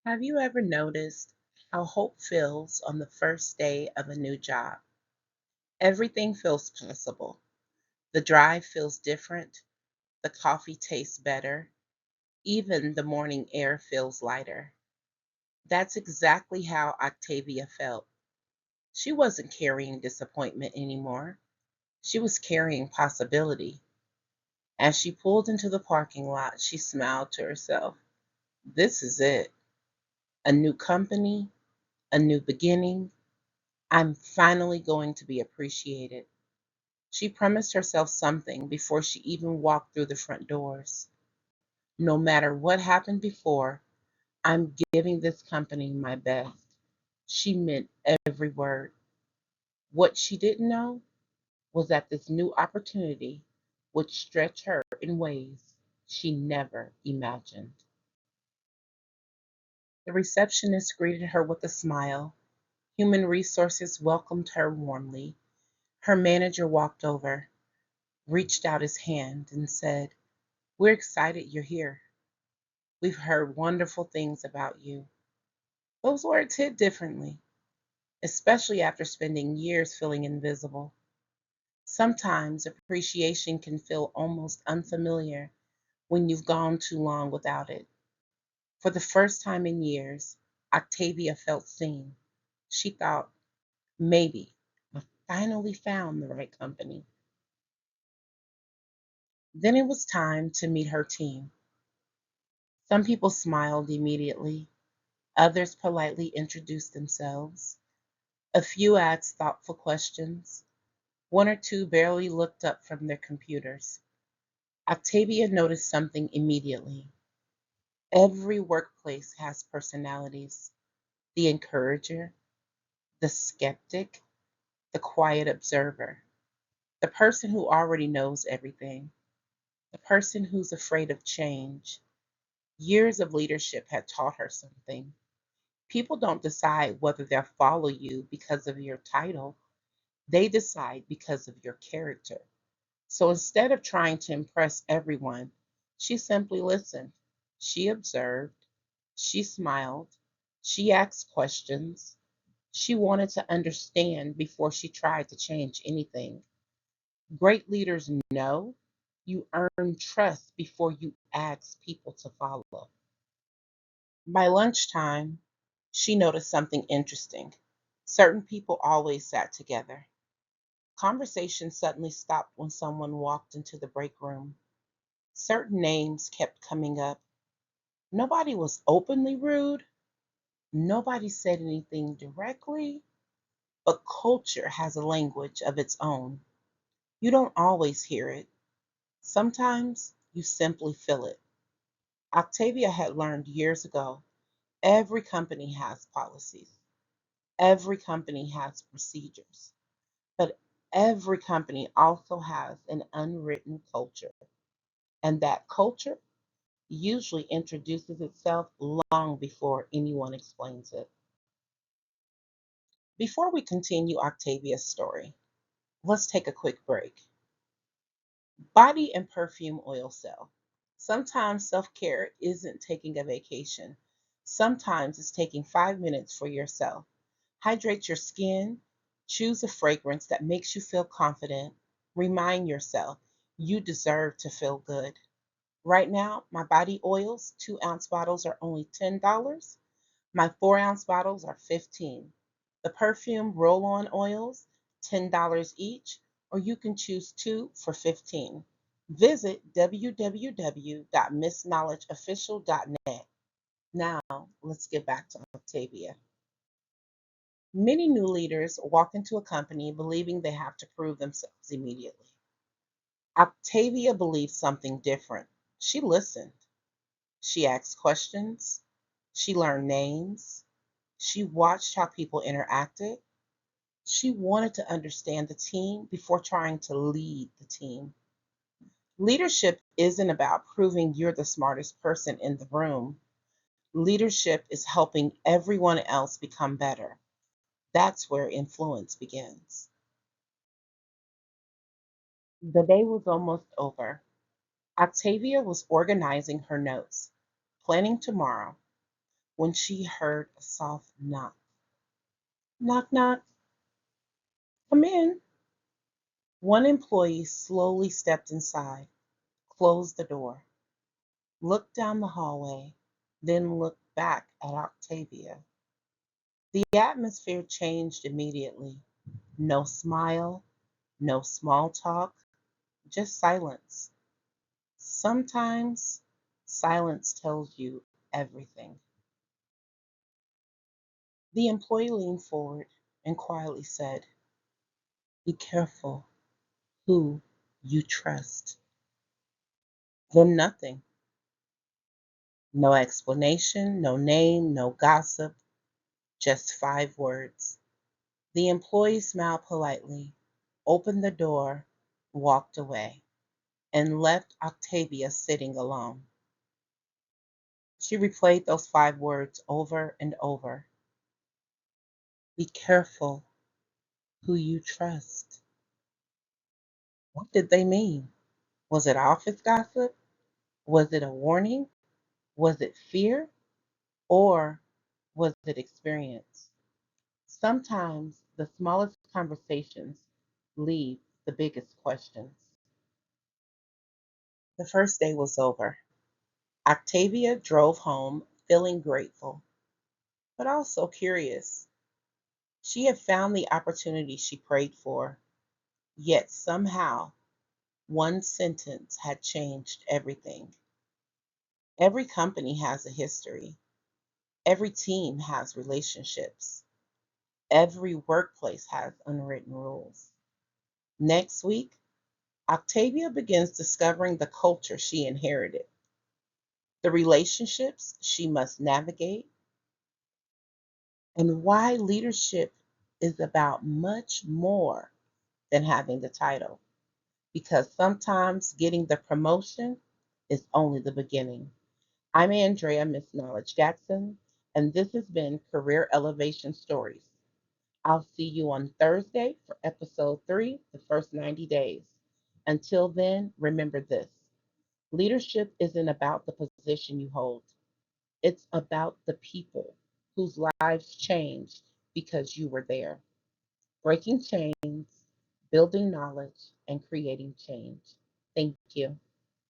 Have you ever noticed how hope feels on the first day of a new job? Everything feels possible. The drive feels different, the coffee tastes better, even the morning air feels lighter. That's exactly how Octavia felt. She wasn't carrying disappointment anymore. She was carrying possibility. As she pulled into the parking lot, she smiled to herself. This is it. A new company, a new beginning. I'm finally going to be appreciated. She promised herself something before she even walked through the front doors. No matter what happened before, I'm giving this company my best. She meant every word. What she didn't know was that this new opportunity would stretch her in ways she never imagined. The receptionist greeted her with a smile. Human resources welcomed her warmly. Her manager walked over, reached out his hand, and said, "We're excited you're here. We've heard wonderful things about you." Those words hit differently, especially after spending years feeling invisible. Sometimes appreciation can feel almost unfamiliar when you've gone too long without it. For the first time in years, Octavia felt seen. She thought, maybe I finally found the right company. Then it was time to meet her team. Some people smiled immediately, others politely introduced themselves. A few asked thoughtful questions. One or two barely looked up from their computers. Octavia noticed something immediately. Every workplace has personalities: the encourager, the skeptic, the quiet observer, the person who already knows everything, the person who's afraid of change. Years of leadership had taught her something. People don't decide whether they'll follow you because of your title, they decide because of your character. So instead of trying to impress everyone, she simply listened. She observed. She smiled. She asked questions. She wanted to understand before she tried to change anything. Great leaders know you earn trust before you ask people to follow. By lunchtime, she noticed something interesting. Certain people always sat together. Conversation suddenly stopped when someone walked into the break room. Certain names kept coming up. Nobody was openly rude. Nobody said anything directly, but culture has a language of its own. You don't always hear it. Sometimes you simply feel it. Octavia had learned years ago every company has policies, every company has procedures, but every company also has an unwritten culture. And that culture usually introduces itself long before anyone explains it. Before we continue Octavia's story, let's take a quick break. Body and perfume oil sale. Sometimes self care isn't taking a vacation, sometimes it's taking 5 minutes for yourself. Hydrate your skin, choose a fragrance that makes you feel confident, remind yourself you deserve to feel good. Right now, my body oils, 2-ounce bottles are only $10. My 4-ounce bottles are 15. The perfume roll-on oils, $10 each, or you can choose two for 15. Visit www.missknowledgeofficial.net. Now, let's get back to Octavia. Many new leaders walk into a company believing they have to prove themselves immediately. Octavia believed something different. She listened. She asked questions. She learned names. She watched how people interacted. She wanted to understand the team before trying to lead the team. Leadership isn't about proving you're the smartest person in the room. Leadership is helping everyone else become better. That's where influence begins. The day was almost over. Octavia was organizing her notes, planning tomorrow. when she heard a soft knock. Knock, knock, come in. One employee slowly stepped inside, closed the door, looked down the hallway, then looked back at Octavia. The atmosphere changed immediately. No smile, no small talk, just silence. Sometimes silence tells you everything. The employee leaned forward and quietly said, "Be careful who you trust." Then nothing. No explanation, no name, no gossip, just 5 words. The employee smiled politely, opened the door, walked away, and left Octavia sitting alone. She replayed those 5 words over and over. Be careful who you trust. What did they mean? Was it office gossip? Was it a warning? Was it fear? Or was it experience? Sometimes the smallest conversations leave the biggest questions. The first day was over. Octavia drove home feeling grateful, but also curious. She had found the opportunity she prayed for, yet somehow one sentence had changed everything. Every company has a history. Every team has relationships. Every workplace has unwritten rules. Next week, Octavia begins discovering the culture she inherited, the relationships she must navigate, and why leadership is about much more than having the title. Because sometimes getting the promotion is only the beginning. I'm Andrea MsKnowledge Jackson, and this has been Career Elevation Stories. I'll see you on Thursday for episode 3, the first 90 days. Until then, remember this: leadership isn't about the position you hold, it's about the people whose lives changed because you were there. Breaking chains, building knowledge, and creating change. Thank you.